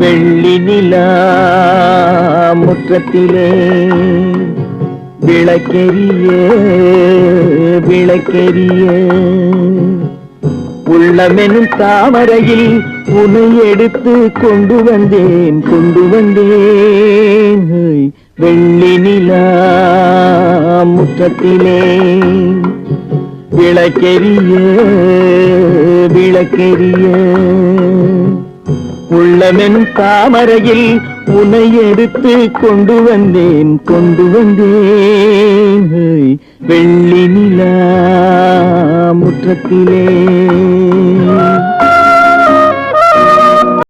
வெள்ளி நிலா முற்றத்திலே விளக்கெரிய விளக்கெரிய உள்ளமெனும் தாமரையில் உனை எடுத்து கொண்டு வந்தேன் வெள்ளி நிலா முற்றத்திலே விளக்கெரிய விளக்கெரிய உள்ளமெனும் தாமரையில் உனை எடுத்து கொண்டு வந்தேன் வெள்ளி நிலா முற்றத்திலே.